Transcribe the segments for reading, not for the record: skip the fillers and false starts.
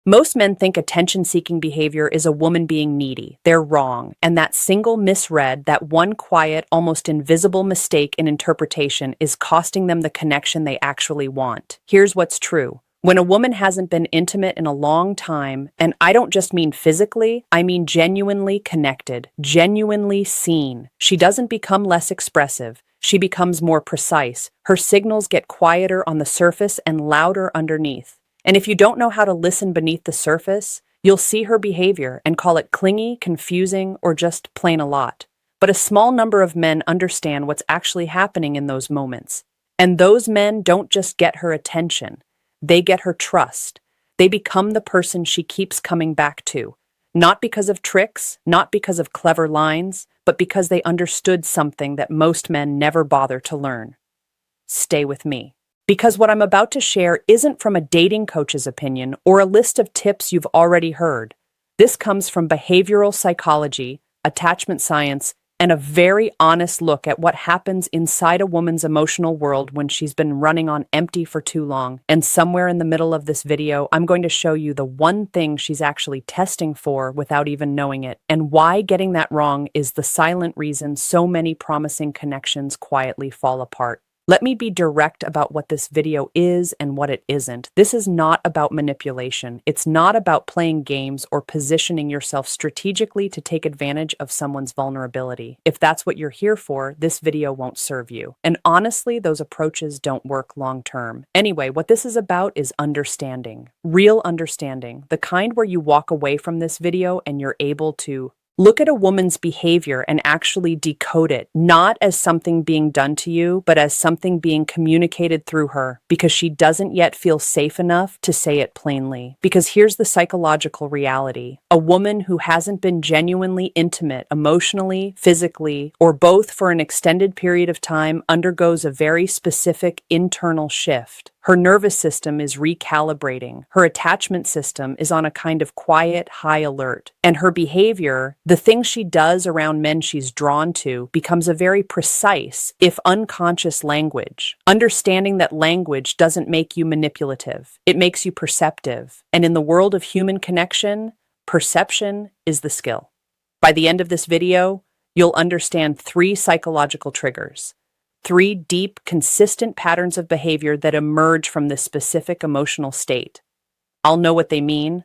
Most men think attention-seeking behavior is a woman being needy. They're wrong, and that single misread, that one quiet, almost invisible mistake in interpretation is costing them the connection they actually want. Here's what's true. When a woman hasn't been intimate in a long time, and I don't just mean physically, I mean genuinely connected, genuinely seen, she doesn't become less expressive. She becomes more precise. Her signals get quieter on the surface and louder underneath. And if you don't know how to listen beneath the surface, you'll see her behavior and call it clingy, confusing, or just plain a lot. But a small number of men understand what's actually happening in those moments. And those men don't just get her attention. They get her trust. They become the person she keeps coming back to. Not because of tricks, not because of clever lines, but because they understood something that most men never bother to learn. Stay with me. Because what I'm about to share isn't from a dating coach's opinion or a list of tips you've already heard. This comes from behavioral psychology, attachment science, and a very honest look at what happens inside a woman's emotional world when she's been running on empty for too long. And somewhere in the middle of this video, I'm going to show you the one thing she's actually testing for without even knowing it, and why getting that wrong is the silent reason so many promising connections quietly fall apart. Let me be direct about what this video is and what it isn't. This is not about manipulation. It's not about playing games or positioning yourself strategically to take advantage of someone's vulnerability. If that's what you're here for, this video won't serve you. And honestly, those approaches don't work long term. Anyway, what this is about is understanding. Real understanding. The kind where you walk away from this video and you're able to look at a woman's behavior and actually decode it, not as something being done to you, but as something being communicated through her, because she doesn't yet feel safe enough to say it plainly. Because here's the psychological reality. A woman who hasn't been genuinely intimate emotionally, physically, or both for an extended period of time undergoes a very specific internal shift. Her nervous system is recalibrating. Her attachment system is on a kind of quiet, high alert. And her behavior, the things she does around men she's drawn to, becomes a very precise, if unconscious language. Understanding that language doesn't make you manipulative. It makes you perceptive. And in the world of human connection, perception is the skill. By the end of this video, you'll understand 3 psychological triggers. 3 deep, consistent patterns of behavior that emerge from this specific emotional state. I'll know what they mean,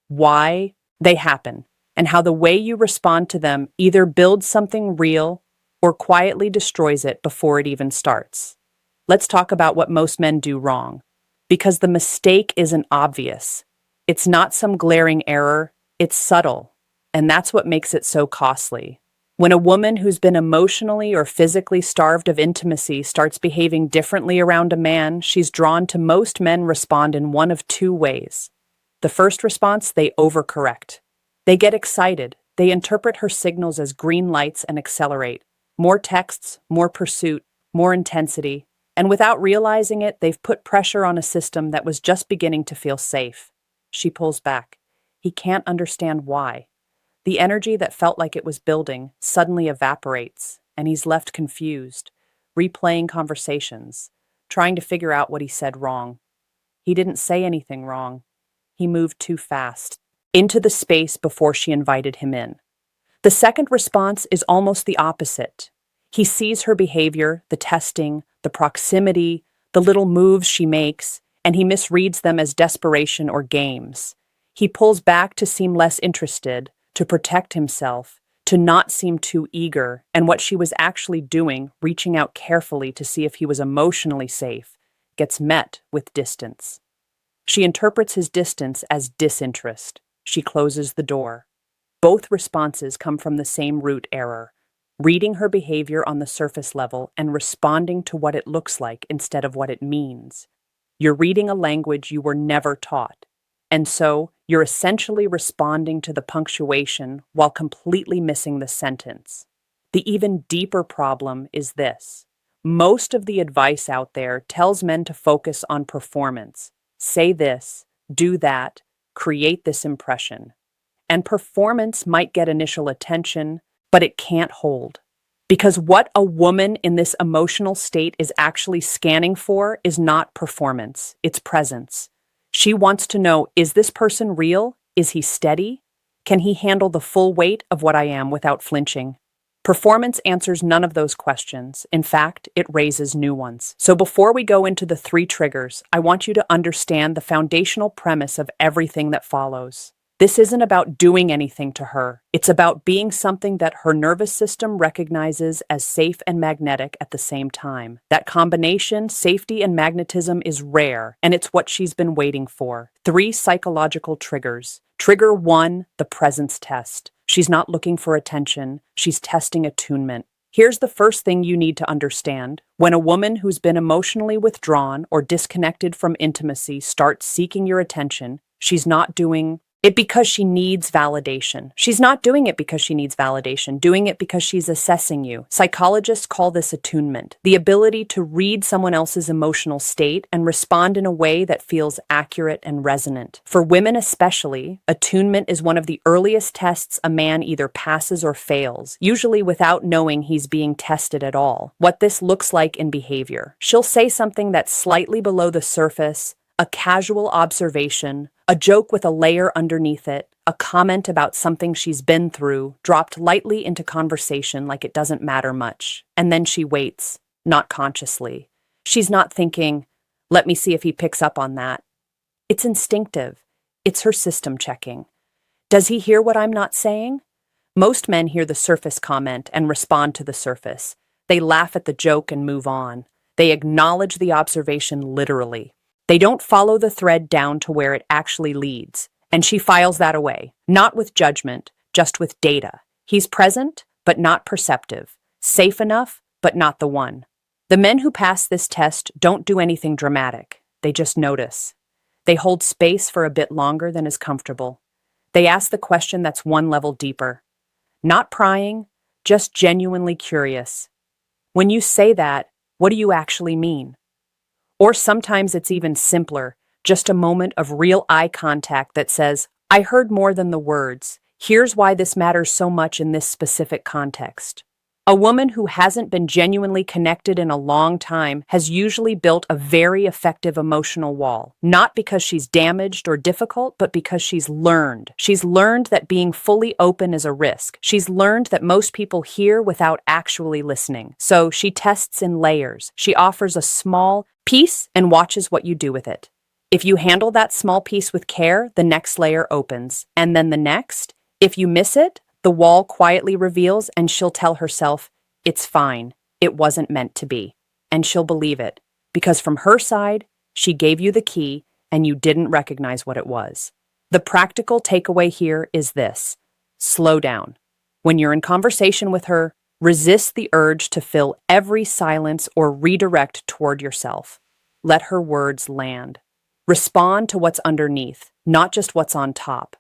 why they happen, and how the way you respond to them either builds something real or quietly destroys it before it even starts. Let's talk about what most men do wrong, because the mistake isn't obvious. It's not some glaring error, it's subtle, and that's what makes it so costly. When a woman who's been emotionally or physically starved of intimacy starts behaving differently around a man she's drawn to, most men respond in one of 2 ways. The first response, they overcorrect. They get excited. They interpret her signals as green lights and accelerate. More texts, more pursuit, more intensity. And without realizing it, they've put pressure on a system that was just beginning to feel safe. She pulls back. He can't understand why. The energy that felt like it was building suddenly evaporates, and he's left confused, replaying conversations, trying to figure out what he said wrong. He didn't say anything wrong. He moved too fast, into the space before she invited him in. The second response is almost the opposite. He sees her behavior, the testing, the proximity, the little moves she makes, and he misreads them as desperation or games. He pulls back to seem less interested, to protect himself, to not seem too eager, and what she was actually doing, reaching out carefully to see if he was emotionally safe, gets met with distance. She interprets his distance as disinterest. She closes the door. Both responses come from the same root error, reading her behavior on the surface level and responding to what it looks like instead of what it means. You're reading a language you were never taught. And so, you're essentially responding to the punctuation while completely missing the sentence. The even deeper problem is this. Most of the advice out there tells men to focus on performance. Say this, do that, create this impression. And performance might get initial attention, but it can't hold. Because what a woman in this emotional state is actually scanning for is not performance, it's presence. She wants to know, is this person real? Is he steady? Can he handle the full weight of what I am without flinching? Performance answers none of those questions. In fact, it raises new ones. So before we go into the 3 triggers, I want you to understand the foundational premise of everything that follows. This isn't about doing anything to her. It's about being something that her nervous system recognizes as safe and magnetic at the same time. That combination, safety and magnetism, is rare, and it's what she's been waiting for. 3 psychological triggers. Trigger 1, the presence test. She's not looking for attention, she's testing attunement. Here's the first thing you need to understand. When a woman who's been emotionally withdrawn or disconnected from intimacy starts seeking your attention, she's not doing it because she needs validation. She's not doing it because she needs validation, doing it because she's assessing you. Psychologists call this attunement, the ability to read someone else's emotional state and respond in a way that feels accurate and resonant. For women especially, attunement is one of the earliest tests a man either passes or fails, usually without knowing he's being tested at all. What this looks like in behavior. She'll say something that's slightly below the surface, a casual observation, a joke with a layer underneath it, a comment about something she's been through, dropped lightly into conversation like it doesn't matter much. And then she waits, not consciously. She's not thinking, let me see if he picks up on that. It's instinctive. It's her system checking. Does he hear what I'm not saying? Most men hear the surface comment and respond to the surface. They laugh at the joke and move on. They acknowledge the observation literally. They don't follow the thread down to where it actually leads, and she files that away, not with judgment, just with data. He's present, but not perceptive, safe enough, but not the one. The men who pass this test don't do anything dramatic. They just notice. They hold space for a bit longer than is comfortable. They ask the question that's one level deeper. Not prying, just genuinely curious. When you say that, what do you actually mean? Or sometimes it's even simpler, just a moment of real eye contact that says, I heard more than the words. Here's why this matters so much in this specific context. A woman who hasn't been genuinely connected in a long time has usually built a very effective emotional wall, not because she's damaged or difficult, but because she's learned. She's learned that being fully open is a risk. She's learned that most people hear without actually listening. So she tests in layers. She offers a small piece and watches what you do with it. If you handle that small piece with care, the next layer opens. And then the next. If you miss it, the wall quietly reveals and she'll tell herself, it's fine, it wasn't meant to be. And she'll believe it, because from her side, she gave you the key and you didn't recognize what it was. The practical takeaway here is this: slow down. When you're in conversation with her, resist the urge to fill every silence or redirect toward yourself. Let her words land. Respond to what's underneath, not just what's on top.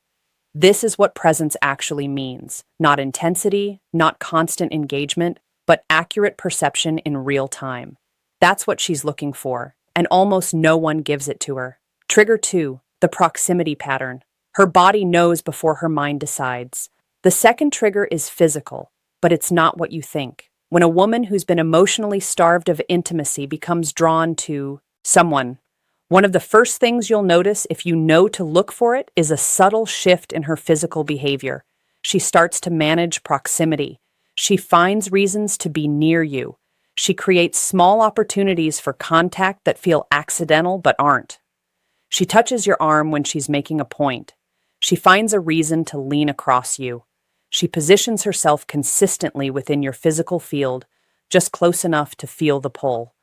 This is what presence actually means. Not intensity, not constant engagement, but accurate perception in real time. That's what she's looking for, and almost no one gives it to her. Trigger 2, the proximity pattern. Her body knows before her mind decides. The second trigger is physical, but it's not what you think. When a woman who's been emotionally starved of intimacy becomes drawn to someone, one of the first things you'll notice, if you know to look for it, is a subtle shift in her physical behavior. She starts to manage proximity. She finds reasons to be near you. She creates small opportunities for contact that feel accidental but aren't. She touches your arm when she's making a point. She finds a reason to lean across you. She positions herself consistently within your physical field, just close enough to feel the pull.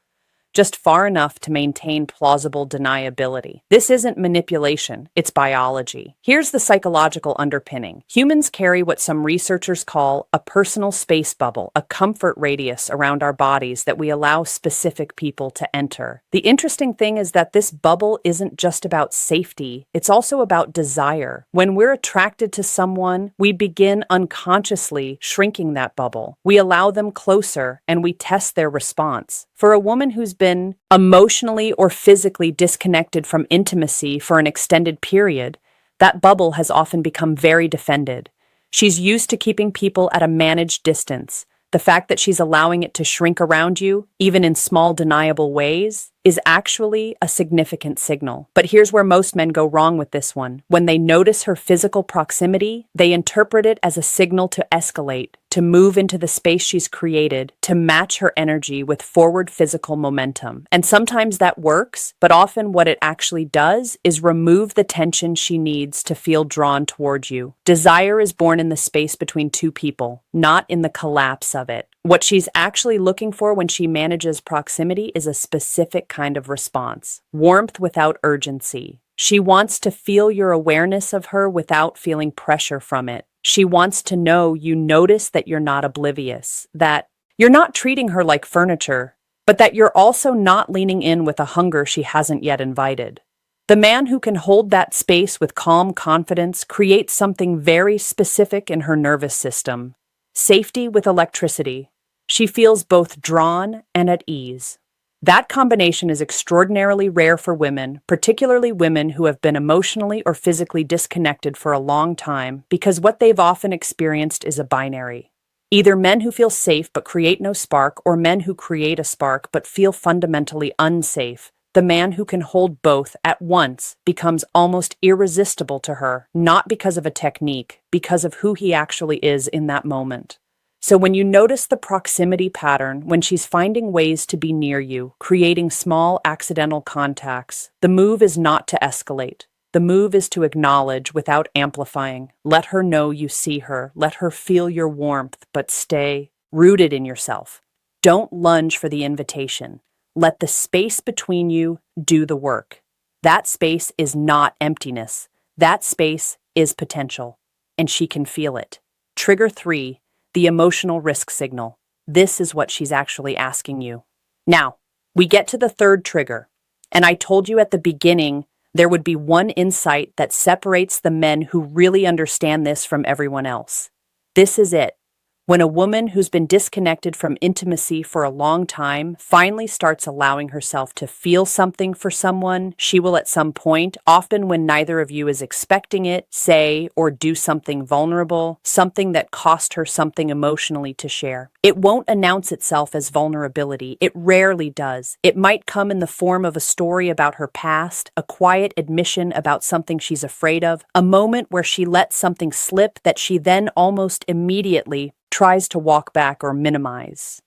Just far enough to maintain plausible deniability. This isn't manipulation, it's biology. Here's the psychological underpinning. Humans carry what some researchers call a personal space bubble, a comfort radius around our bodies that we allow specific people to enter. The interesting thing is that this bubble isn't just about safety, it's also about desire. When we're attracted to someone, we begin unconsciously shrinking that bubble. We allow them closer and we test their response. For a woman who's been emotionally or physically disconnected from intimacy for an extended period, that bubble has often become very defended. She's used to keeping people at a managed distance. The fact that she's allowing it to shrink around you, even in small, deniable ways, is actually a significant signal. But here's where most men go wrong with this one. When they notice her physical proximity, they interpret it as a signal to escalate, to move into the space she's created, to match her energy with forward physical momentum. And sometimes that works, but often what it actually does is remove the tension she needs to feel drawn towards you. Desire is born in the space between two people, not in the collapse of it. What she's actually looking for when she manages proximity is a specific kind of response. Warmth without urgency. She wants to feel your awareness of her without feeling pressure from it. She wants to know you notice that you're not oblivious, that you're not treating her like furniture, but that you're also not leaning in with a hunger she hasn't yet invited. The man who can hold that space with calm confidence creates something very specific in her nervous system. Safety with electricity. She feels both drawn and at ease. That combination is extraordinarily rare for women, particularly women who have been emotionally or physically disconnected for a long time, because what they've often experienced is a binary. Either men who feel safe but create no spark, or men who create a spark but feel fundamentally unsafe. The man who can hold both at once becomes almost irresistible to her, not because of a technique, because of who he actually is in that moment. So when you notice the proximity pattern, when she's finding ways to be near you, creating small accidental contacts, the move is not to escalate. The move is to acknowledge without amplifying. Let her know you see her. Let her feel your warmth, but stay rooted in yourself. Don't lunge for the invitation. Let the space between you do the work. That space is not emptiness. That space is potential, and she can feel it. Trigger 3. The emotional risk signal. This is what she's actually asking you. Now, we get to the third trigger, and I told you at the beginning there would be one insight that separates the men who really understand this from everyone else. This is it. When a woman who's been disconnected from intimacy for a long time finally starts allowing herself to feel something for someone, she will at some point, often when neither of you is expecting it, say or do something vulnerable, something that cost her something emotionally to share. It won't announce itself as vulnerability. It rarely does. It might come in the form of a story about her past, a quiet admission about something she's afraid of, a moment where she lets something slip that she then almost immediately tries to walk back or minimize.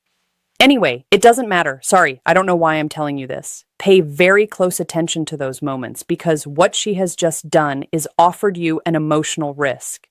Anyway, it doesn't matter. Sorry, I don't know why I'm telling you this. Pay very close attention to those moments because what she has just done is offered you an emotional risk.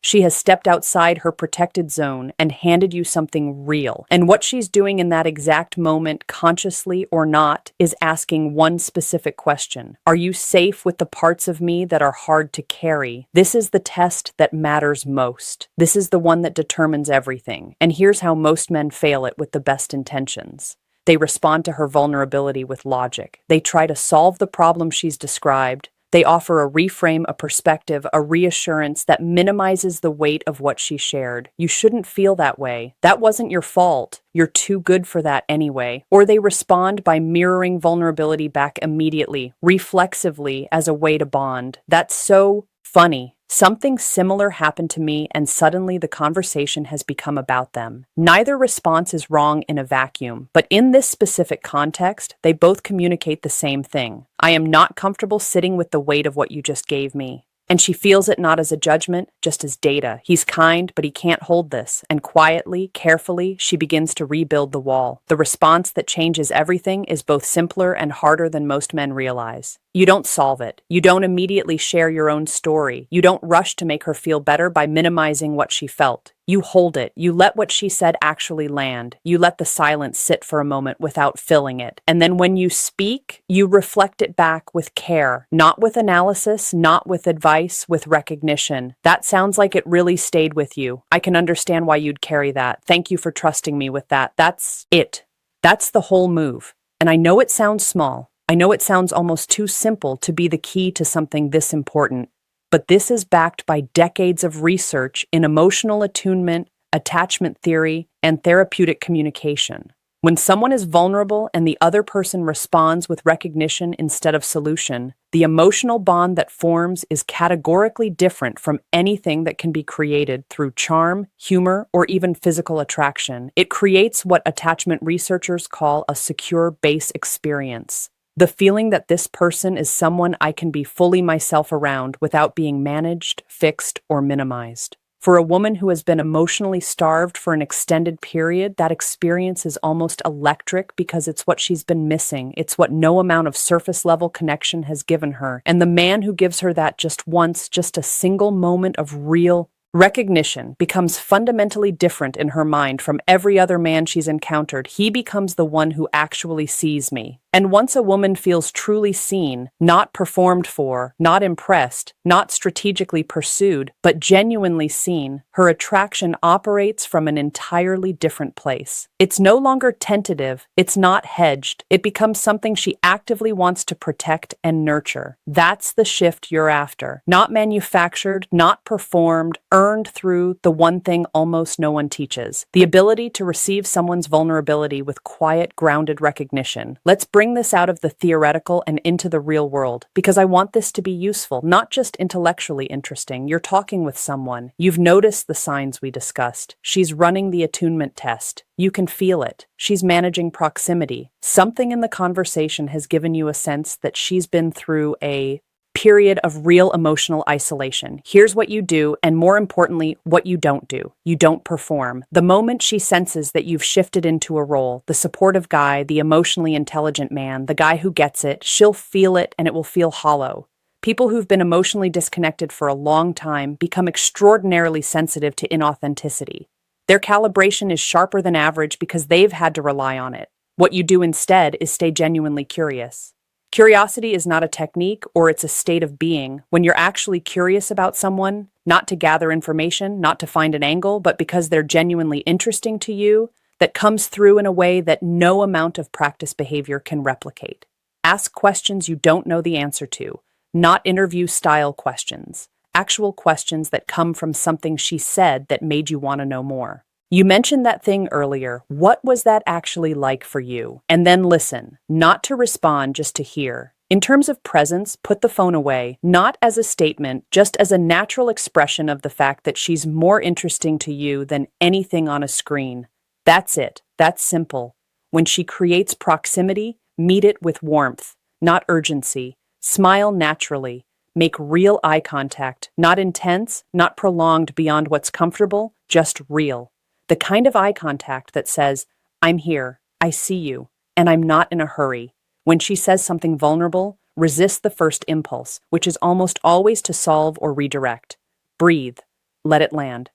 She has stepped outside her protected zone and handed you something real. And what she's doing in that exact moment, consciously or not, is asking one specific question. Are you safe with the parts of me that are hard to carry? This is the test that matters most. This is the one that determines everything. And here's how most men fail it with the best intentions. They respond to her vulnerability with logic. They try to solve the problem she's described. They offer a reframe, a perspective, a reassurance that minimizes the weight of what she shared. You shouldn't feel that way. That wasn't your fault. You're too good for that anyway. Or they respond by mirroring vulnerability back immediately, reflexively, as a way to bond. That's so funny. Something similar happened to me, and suddenly the conversation has become about them. Neither response is wrong in a vacuum, but in this specific context, they both communicate the same thing. I am not comfortable sitting with the weight of what you just gave me. And she feels it not as a judgment, just as data. He's kind, but he can't hold this. And quietly, carefully, she begins to rebuild the wall. The response that changes everything is both simpler and harder than most men realize. You don't solve it. You don't immediately share your own story. You don't rush to make her feel better by minimizing what she felt. You hold it. You let what she said actually land. You let the silence sit for a moment without filling it. And then when you speak, you reflect it back with care, not with analysis, not with advice, with recognition. That sounds like it really stayed with you. I can understand why you'd carry that. Thank you for trusting me with that. That's it. That's the whole move. And I know it sounds small. I know it sounds almost too simple to be the key to something this important, but this is backed by decades of research in emotional attunement, attachment theory, and therapeutic communication. When someone is vulnerable and the other person responds with recognition instead of solution, the emotional bond that forms is categorically different from anything that can be created through charm, humor, or even physical attraction. It creates what attachment researchers call a secure base experience. The feeling that this person is someone I can be fully myself around without being managed, fixed, or minimized. For a woman who has been emotionally starved for an extended period, that experience is almost electric because it's what she's been missing. It's what no amount of surface level connection has given her. And the man who gives her that just once, just a single moment of real recognition, becomes fundamentally different in her mind from every other man she's encountered. He becomes the one who actually sees me. And once a woman feels truly seen, not performed for, not impressed, not strategically pursued, but genuinely seen, her attraction operates from an entirely different place. It's no longer tentative, it's not hedged, it becomes something she actively wants to protect and nurture. That's the shift you're after. Not manufactured, not performed, earned through the one thing almost no one teaches: the ability to receive someone's vulnerability with quiet, grounded recognition. Let's bring this out of the theoretical and into the real world, because I want this to be useful, not just intellectually interesting. You're talking with someone. You've noticed the signs we discussed. She's running the attunement test. You can feel it. She's managing proximity. Something in the conversation has given you a sense that she's been through a period of real emotional isolation. Here's what you do, and more importantly, what you don't do. You don't perform. The moment she senses that you've shifted into a role, the supportive guy, the emotionally intelligent man, the guy who gets it, she'll feel it and it will feel hollow. People who've been emotionally disconnected for a long time become extraordinarily sensitive to inauthenticity. Their calibration is sharper than average because they've had to rely on it. What you do instead is stay genuinely curious. Curiosity is not a technique, or it's a state of being. When you're actually curious about someone, not to gather information, not to find an angle, but because they're genuinely interesting to you, that comes through in a way that no amount of practice behavior can replicate. Ask questions you don't know the answer to, not interview-style questions. Actual questions that come from something she said that made you want to know more. You mentioned that thing earlier. What was that actually like for you? And then listen, not to respond, just to hear. In terms of presence, put the phone away, not as a statement, just as a natural expression of the fact that she's more interesting to you than anything on a screen. That's it. That's simple. When she creates proximity, meet it with warmth, not urgency. Smile naturally. Make real eye contact, not intense, not prolonged beyond what's comfortable, just real. The kind of eye contact that says, I'm here, I see you, and I'm not in a hurry. When she says something vulnerable, resist the first impulse, which is almost always to solve or redirect. Breathe. Let it land.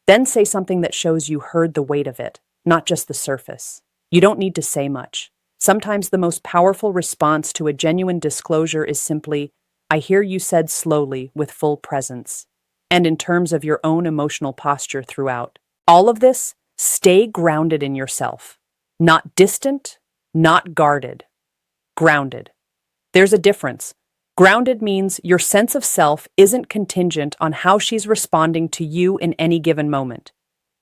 Then say something that shows you heard the weight of it, not just the surface. You don't need to say much. Sometimes the most powerful response to a genuine disclosure is simply, I hear you, said slowly with full presence. And in terms of your own emotional posture throughout. All of this, stay grounded in yourself. Not distant, not guarded. Grounded. There's a difference. Grounded means your sense of self isn't contingent on how she's responding to you in any given moment.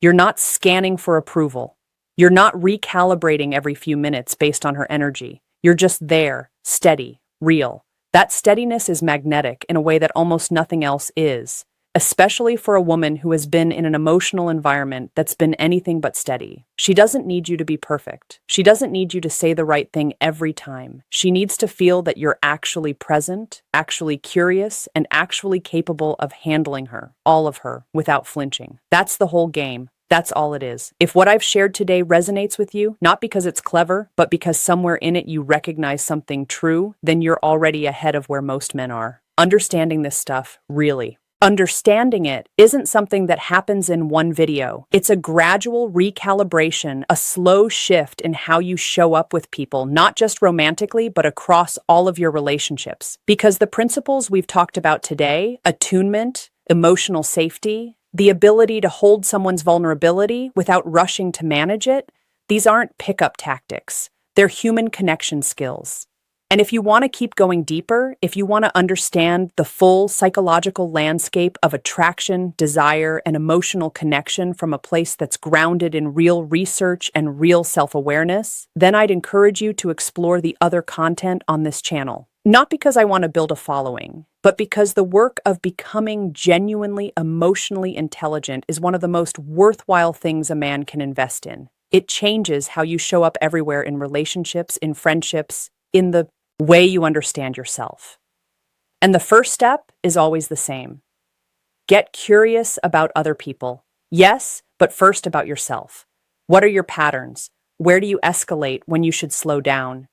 You're not scanning for approval. You're not recalibrating every few minutes based on her energy. You're just there, steady, real. That steadiness is magnetic in a way that almost nothing else is. Especially for a woman who has been in an emotional environment that's been anything but steady. She doesn't need you to be perfect. She doesn't need you to say the right thing every time. She needs to feel that you're actually present, actually curious, and actually capable of handling her, all of her, without flinching. That's the whole game. That's all it is. If what I've shared today resonates with you, not because it's clever, but because somewhere in it you recognize something true, then you're already ahead of where most men are. Understanding this stuff, really. Understanding it isn't something that happens in one video. It's a gradual recalibration, a slow shift in how you show up with people, not just romantically, but across all of your relationships. Because the principles we've talked about today, attunement, emotional safety, the ability to hold someone's vulnerability without rushing to manage it, these aren't pickup tactics. They're human connection skills. And if you want to keep going deeper, if you want to understand the full psychological landscape of attraction, desire, and emotional connection from a place that's grounded in real research and real self-awareness, then I'd encourage you to explore the other content on this channel. Not because I want to build a following, but because the work of becoming genuinely emotionally intelligent is one of the most worthwhile things a man can invest in. It changes how you show up everywhere in relationships, in friendships, in the way you understand yourself. And the first step is always the same. Get curious about other people. Yes, but first about yourself. What are your patterns? Where do you escalate when you should slow down?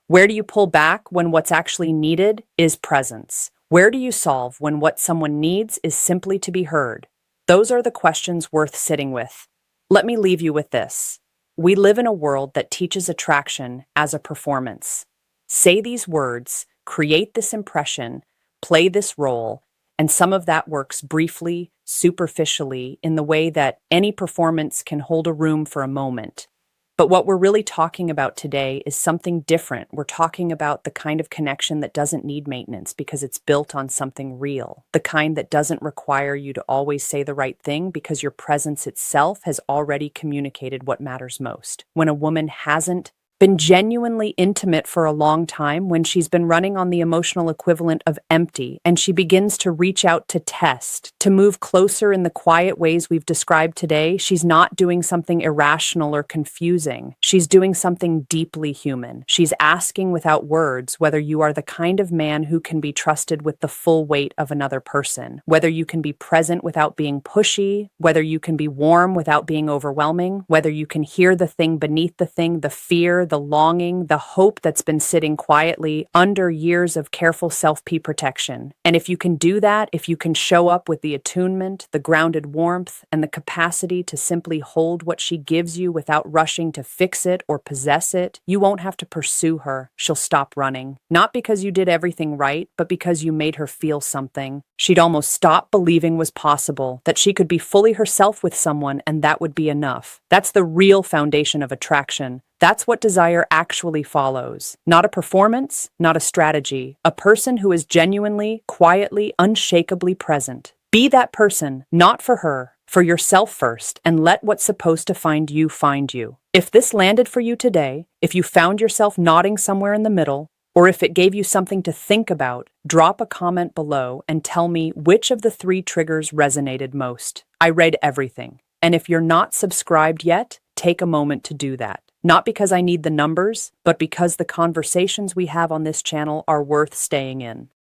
Where do you pull back when what's actually needed is presence? Where do you solve when what someone needs is simply to be heard? Those are the questions worth sitting with. Let me leave you with this. We live in a world that teaches attraction as a performance. Say these words, create this impression, play this role, and some of that works briefly, superficially, in the way that any performance can hold a room for a moment. But what we're really talking about today is something different. We're talking about the kind of connection that doesn't need maintenance because it's built on something real. The kind that doesn't require you to always say the right thing because your presence itself has already communicated what matters most. When a woman hasn't been genuinely intimate for a long time, when she's been running on the emotional equivalent of empty, and she begins to reach out to test, to move closer in the quiet ways we've described today, she's not doing something irrational or confusing. She's doing something deeply human. She's asking without words whether you are the kind of man who can be trusted with the full weight of another person, whether you can be present without being pushy, whether you can be warm without being overwhelming, whether you can hear the thing beneath the thing, the fear, the longing, the hope that's been sitting quietly under years of careful self-P protection. And if you can do that, if you can show up with the attunement, the grounded warmth, and the capacity to simply hold what she gives you without rushing to fix it or possess it, you won't have to pursue her. She'll stop running. Not because you did everything right, but because you made her feel something. She'd almost stop believing was possible, that she could be fully herself with someone and that would be enough. That's the real foundation of attraction. That's what desire actually follows. Not a performance, not a strategy. A person who is genuinely, quietly, unshakably present. Be that person, not for her, for yourself first, and let what's supposed to find you find you. If this landed for you today, if you found yourself nodding somewhere in the middle, or if it gave you something to think about, drop a comment below and tell me which of the 3 triggers resonated most. I read everything. And if you're not subscribed yet, take a moment to do that. Not because I need the numbers, but because the conversations we have on this channel are worth staying in.